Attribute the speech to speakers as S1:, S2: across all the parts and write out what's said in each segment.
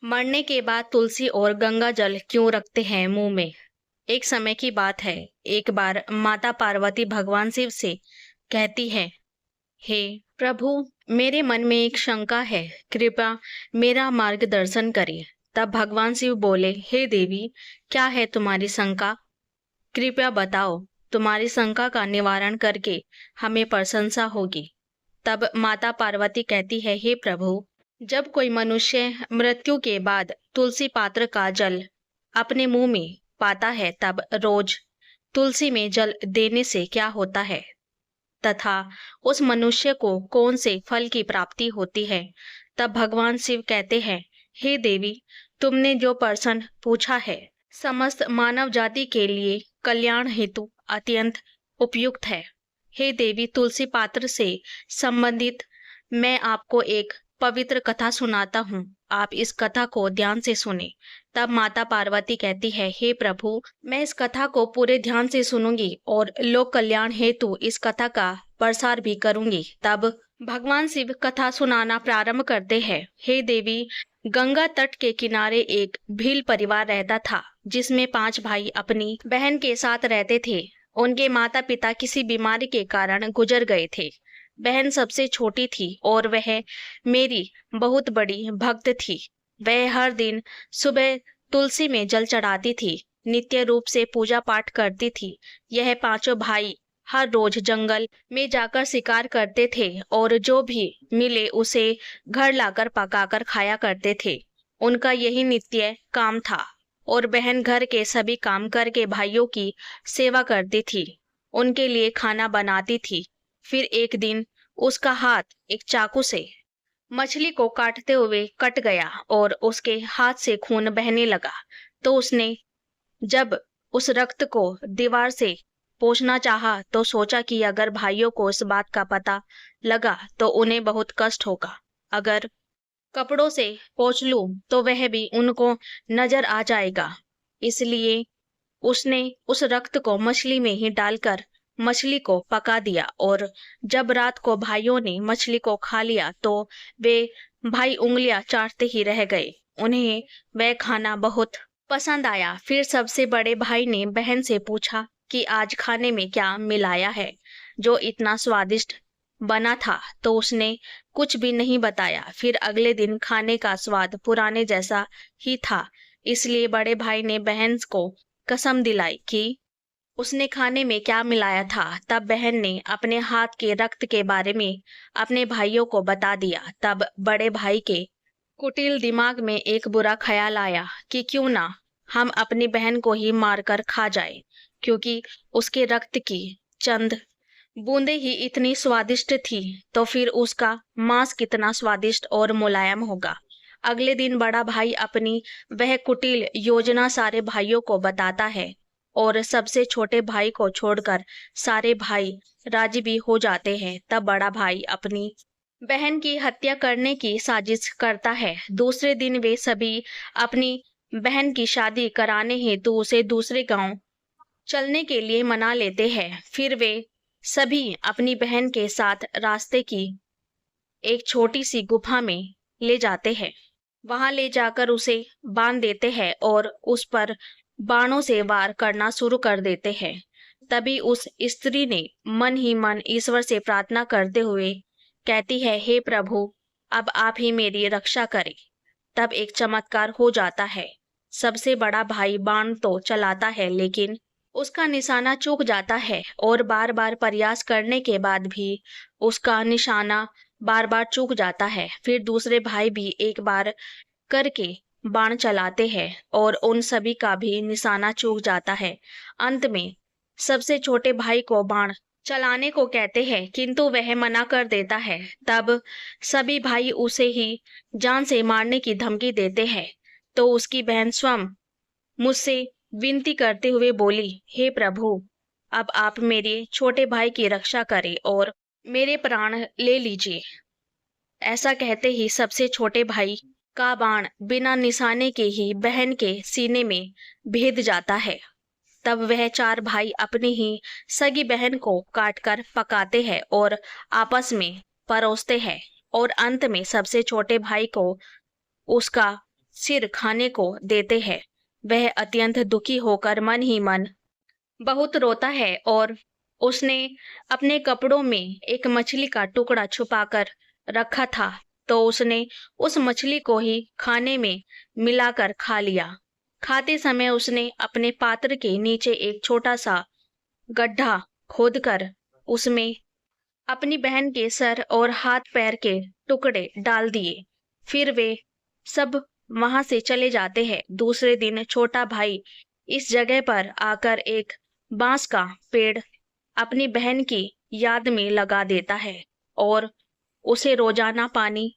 S1: मरने के बाद तुलसी और गंगा जल क्यों रखते हैं मुंह में। एक समय की बात है। एक बार माता पार्वती भगवान शिव से कहती है, हे प्रभु, मेरे मन में एक शंका है, कृपया मेरा मार्गदर्शन करिए। तब भगवान शिव बोले, हे देवी, क्या है तुम्हारी शंका? कृपया बताओ। तुम्हारी शंका का निवारण करके हमें प्रशंसा होगी। तब माता पार्वती कहती है, हे प्रभु, जब कोई मनुष्य मृत्यु के बाद तुलसी पात्र का जल अपने मुंह में पाता है, तब रोज तुलसी में जल देने से क्या होता है तथा उस मनुष्य को कौन से फल की प्राप्ति होती है। तब भगवान शिव कहते हैं, हे देवी, तुमने जो प्रश्न पूछा है समस्त मानव जाति के लिए कल्याण हेतु अत्यंत उपयुक्त है। हे देवी, तुलसी पात्र से संबंधित मैं आपको एक पवित्र कथा सुनाता हूँ। आप इस कथा को ध्यान से सुने। तब माता पार्वती कहती है, हे प्रभु, मैं इस कथा को पूरे ध्यान से सुनूंगी और लोक कल्याण हेतु इस कथा का प्रसार भी करूंगी। तब भगवान शिव कथा सुनाना प्रारंभ करते हैं। हे देवी, गंगा तट के किनारे एक भील परिवार रहता था, जिसमें 5 भाई अपनी बहन के साथ रहते थे। उनके माता पिता किसी बीमारी के कारण गुजर गए थे। बहन सबसे छोटी थी और वह मेरी बहुत बड़ी भक्त थी। वह हर दिन सुबह तुलसी में जल चढ़ाती थी, नित्य रूप से पूजा पाठ करती थी। यह पांचों भाई हर रोज जंगल में जाकर शिकार करते थे और जो भी मिले उसे घर लाकर पकाकर खाया करते थे। उनका यही नित्य काम था और बहन घर के सभी काम करके भाइयों की सेवा करती थी, उनके लिए खाना बनाती थी। फिर एक दिन उसका हाथ एक चाकू से मछली को काटते हुए कट गया और उसके हाथ से खून बहने लगा। तो उसने जब उस रक्त को दीवार से पोंछना चाहा तो सोचा कि अगर भाइयों को इस बात का पता लगा तो उन्हें बहुत कष्ट होगा। अगर कपड़ों से पोंछ लूं तो वह भी उनको नजर आ जाएगा। इसलिए उसने उस रक्त को मछली में ही डालकर मछली को पका दिया और जब रात को भाइयों ने मछली को खा लिया तो वे भाई उंगलियां चाटते ही रह गए। उन्हें वह खाना बहुत पसंद आया। फिर सबसे बड़े भाई ने बहन से पूछा कि आज खाने में क्या मिलाया है जो इतना स्वादिष्ट बना था, तो उसने कुछ भी नहीं बताया। फिर अगले दिन खाने का स्वाद पुराने जैसा ही था। इसलिए बड़े भाई ने बहन को कसम दिलाई कि उसने खाने में क्या मिलाया था। तब बहन ने अपने हाथ के रक्त के बारे में अपने भाइयों को बता दिया। तब बड़े भाई के कुटिल दिमाग में एक बुरा ख्याल आया कि क्यों ना हम अपनी बहन को ही मारकर खा जाए, क्योंकि उसके रक्त की चंद बूंदे ही इतनी स्वादिष्ट थी, तो फिर उसका मांस कितना स्वादिष्ट और मुलायम होगा। अगले दिन बड़ा भाई अपनी वह कुटिल योजना सारे भाइयों को बताता है और सबसे छोटे भाई को छोड़कर सारे भाई राजी भी हो जाते हैं। तब बड़ा भाई अपनी बहन की हत्या करने की साजिश करता है। दूसरे दिन वे सभी अपनी बहन की शादी कराने हेतु उसे दूसरे गांव चलने के लिए मना लेते हैं। फिर वे सभी अपनी बहन के साथ रास्ते की एक छोटी सी गुफा में ले जाते हैं। वहां ले जाकर उसे बांध देते हैं और उस पर बाणों से वार करना शुरू कर देते हैं। तभी उस स्त्री ने मन ही मन ईश्वर से प्रार्थना करते हुए कहती है, हे प्रभु, अब आप ही मेरी रक्षा करें। तब एक चमत्कार हो जाता है। सबसे बड़ा भाई बाण तो चलाता है, लेकिन उसका निशाना चूक जाता है और बार बार प्रयास करने के बाद भी उसका निशाना बार बार चूक जाता है। फिर दूसरे भाई भी एक बार करके बाण चलाते हैं और उन सभी का भी निशाना चूक जाता है। अंत में सबसे छोटे भाई को बाण चलाने को कहते हैं, किंतु वह मना कर देता है। तब सभी भाई उसे ही जान से मारने की धमकी देते हैं। तो उसकी बहन स्वयं मुझसे विनती करते हुए बोली, हे प्रभु, अब आप मेरे छोटे भाई की रक्षा करें और मेरे प्राण ले लीजिए। ऐसा कहते ही सबसे छोटे भाई का बाण बिना निशाने के ही बहन के सीने में भेद जाता है। तब वह 4 भाई अपनी ही सगी बहन को काटकर पकाते हैं और आपस में परोसते हैं और अंत में सबसे छोटे भाई को उसका सिर खाने को देते हैं। वह अत्यंत दुखी होकर मन ही मन बहुत रोता है और उसने अपने कपड़ों में एक मछली का टुकड़ा छुपाकर रखा था, तो उसने उस मछली को ही खाने में मिलाकर खा लिया। खाते समय उसने अपने पात्र के नीचे एक छोटा सा गड्ढा खोदकर उसमें अपनी बहन के सर और हाथ पैर के टुकड़े डाल दिए। फिर वे सब वहां से चले जाते हैं। दूसरे दिन छोटा भाई इस जगह पर आकर एक बांस का पेड़ अपनी बहन की याद में लगा देता है और उसे रोजाना पानी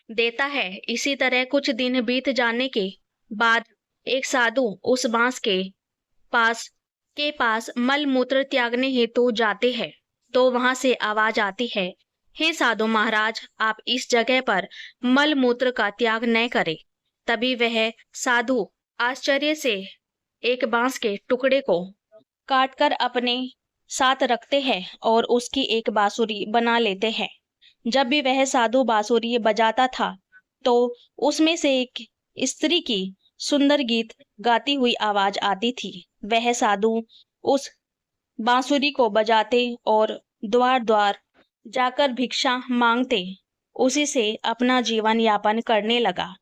S1: देता है। इसी तरह कुछ दिन बीत जाने के बाद एक साधु उस बांस के पास मल मूत्र त्यागने हेतु जाते हैं, तो वहां से आवाज आती है, हे साधु महाराज, आप इस जगह पर मल मूत्र का त्याग न करें। तभी वह साधु आश्चर्य से एक बांस के टुकड़े को काटकर अपने साथ रखते हैं और उसकी एक बांसुरी बना लेते हैं। जब भी वह साधु बांसुरी बजाता था तो उसमें से एक स्त्री की सुंदर गीत गाती हुई आवाज आती थी। वह साधु उस बांसुरी को बजाते और द्वार द्वार जाकर भिक्षा मांगते उसी से अपना जीवन यापन करने लगा।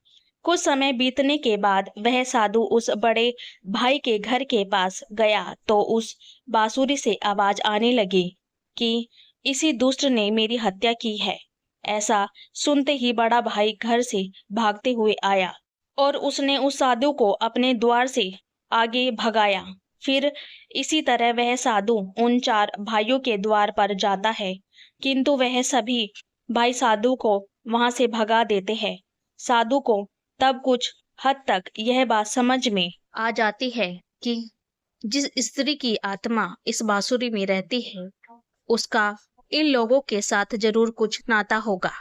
S1: कुछ समय बीतने के बाद वह साधु उस बड़े भाई के घर के पास गया तो उस बांसुरी से आवाज आने लगी कि इसी दुष्ट ने मेरी हत्या की है। ऐसा सुनते ही बड़ा भाई घर से भागते हुए आया और उसने उस साधु को अपने द्वार से आगे भगाया। फिर इसी तरह वह साधु उन 4 भाइयों के द्वार पर जाता है, किंतु वह सभी भाई साधु को वहां से भगा देते हैं। साधु को तब कुछ हद तक यह बात समझ में आ जाती है कि जिस स्त्री की आत्मा इस बांसुरी में रहती है उसका इन लोगों के साथ जरूर कुछ नाता होगा,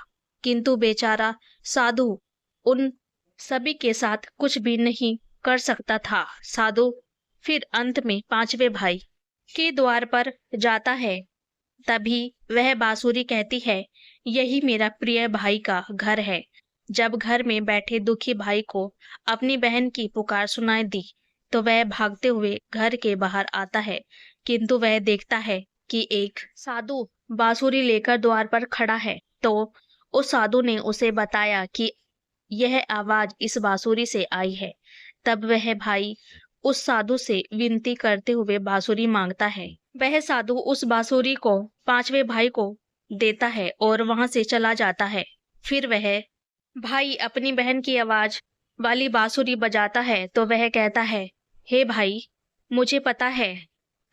S1: किंतु बेचारा साधु उन सभी के साथ कुछ भी नहीं कर सकता था। साधु फिर अंत में 5वें भाई के द्वार पर जाता है। तभी वह बांसुरी कहती है, यही मेरा प्रिय भाई का घर है। जब घर में बैठे दुखी भाई को अपनी बहन की पुकार सुनाई दी तो वह भागते हुए घर के बाहर आता है, किंतु वह देखता है कि एक साधु बांसुरी लेकर द्वार पर खड़ा है। तो उस साधु ने उसे बताया कि यह आवाज इस बांसुरी से आई है। तब वह भाई उस साधु से विनती करते हुए बांसुरी मांगता है। वह साधु उस बांसुरी को 5वें भाई को देता है और वहां से चला जाता है। फिर वह भाई अपनी बहन की आवाज वाली बांसुरी बजाता है तो वह कहता है, हे भाई, मुझे पता है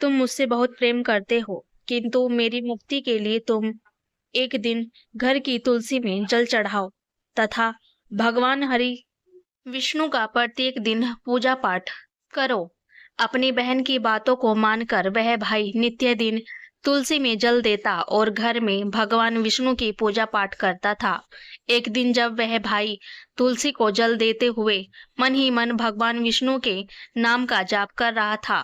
S1: तुम मुझसे बहुत प्रेम करते हो, किंतु मेरी मुक्ति के लिए तुम एक दिन घर की तुलसी में जल चढ़ाओ तथा भगवान हरि विष्णु का प्रत्येक दिन पूजा पाठ करो। अपनी बहन की बातों को मानकर वह भाई नित्य दिन तुलसी में जल देता और घर में भगवान विष्णु की पूजा पाठ करता था। एक दिन जब वह भाई तुलसी को जल देते हुए मन ही मन भगवान विष्णु के नाम का जाप कर रहा था,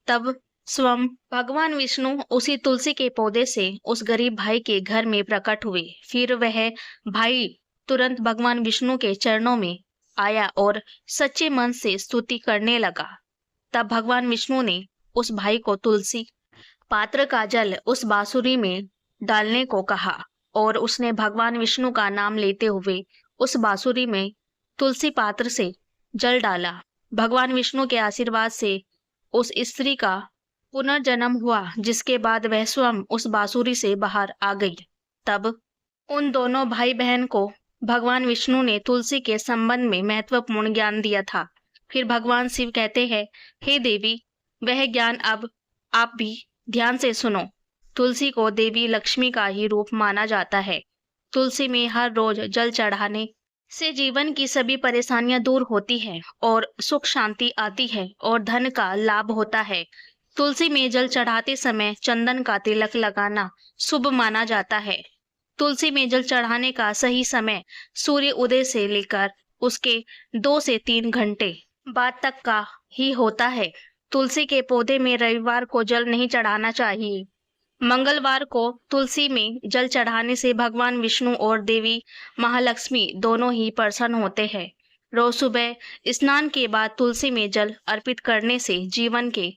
S1: तब स्वयं भगवान विष्णु उसी तुलसी के पौधे से उस गरीब भाई के घर में प्रकट हुए। फिर वह भाई तुरंत भगवान विष्णु के चरणों में आया और सच्चे मन से स्तुति करने लगा। तब भगवान विष्णु ने उस भाई को तुलसी पात्र का जल उस बांसुरी में डालने को कहा और उसने भगवान विष्णु का नाम लेते हुए उस बांसुरी में तुलसी पात्र से जल डाला। भगवान विष्णु के आशीर्वाद से उस स्त्री का पुनर्जन्म हुआ, जिसके बाद वह स्वयं उस बांसुरी से बाहर आ गई। तब उन दोनों भाई बहन को भगवान विष्णु ने तुलसी के संबंध में महत्वपूर्ण ज्ञान दिया था। फिर भगवान शिव कहते हैं, हे देवी, वह ज्ञान अब आप भी ध्यान से सुनो। तुलसी को देवी लक्ष्मी का ही रूप माना जाता है। तुलसी में हर रोज जल चढ़ाने से जीवन की सभी परेशानियां दूर होती है और सुख शांति आती है और धन का लाभ होता है। तुलसी में जल चढ़ाते समय चंदन का तिलक लगाना शुभ माना जाता है। तुलसी में जल चढ़ाने का सही समय सूर्य उदय से लेकर उसके 2 से 3 घंटे बाद तक का ही होता है। तुलसी के पौधे में रविवार को जल नहीं चढ़ाना चाहिए। मंगलवार को तुलसी में जल चढ़ाने से भगवान विष्णु और देवी महालक्ष्मी दोनों ही प्रसन्न होते हैं। रोज सुबह स्नान के बाद तुलसी में जल अर्पित करने से जीवन के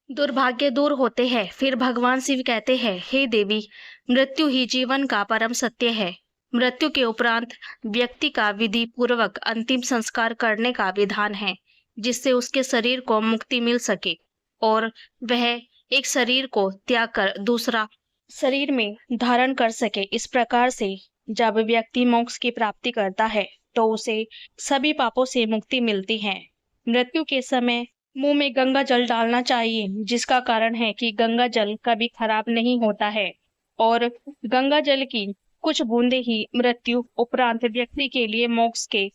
S1: दुर्भाग्य दूर होते हैं। फिर भगवान शिव कहते हैं, हे देवी, मृत्यु ही जीवन का परम सत्य है। मृत्यु के उपरांत व्यक्ति का विधि पूर्वक अंतिम संस्कार करने का विधान है, जिससे उसके शरीर को मुक्ति मिल सके और वह एक शरीर को त्याग कर दूसरा शरीर में धारण कर सके। इस प्रकार से जब व्यक्ति मोक्ष की प्राप्ति करता है तो उसे सभी पापों से मुक्ति मिलती है। मृत्यु के समय मुंह में गंगा जल डालना चाहिए, जिसका कारण है कि गंगा जल कभी खराब नहीं होता है और गंगा जल की कुछ बूंदे ही मृत्यु उपरांत व्यक्ति के लिए मोक्ष के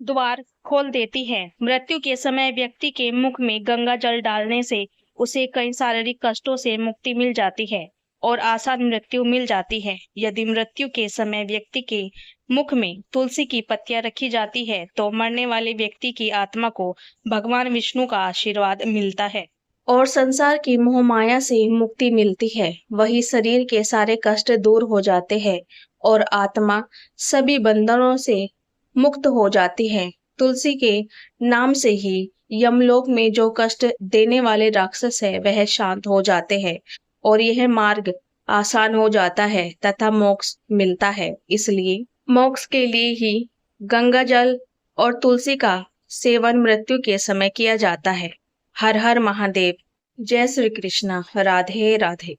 S1: द्वार खोल देती है। मृत्यु के समय व्यक्ति के मुख में गंगा जल डालने से उसे कई शारीरिक कष्टों से मुक्ति मिल जाती है और आसान मृत्यु मिल जाती है। यदि मृत्यु के समय व्यक्ति के मुख में तुलसी की पत्तियां रखी जाती है तो मरने वाले व्यक्ति की आत्मा को भगवान विष्णु का आशीर्वाद मिलता है और संसार की मोह माया से मुक्ति मिलती है। वही शरीर के सारे कष्ट दूर हो जाते हैं और आत्मा सभी बंधनों से मुक्त हो जाती है। तुलसी के नाम से ही यमलोक में जो कष्ट देने वाले राक्षस है वह शांत हो जाते हैं और यह मार्ग आसान हो जाता है तथा मोक्ष मिलता है। इसलिए मोक्ष के लिए ही गंगा जल और तुलसी का सेवन मृत्यु के समय किया जाता है। हर हर महादेव। जय श्री कृष्णा। राधे राधे।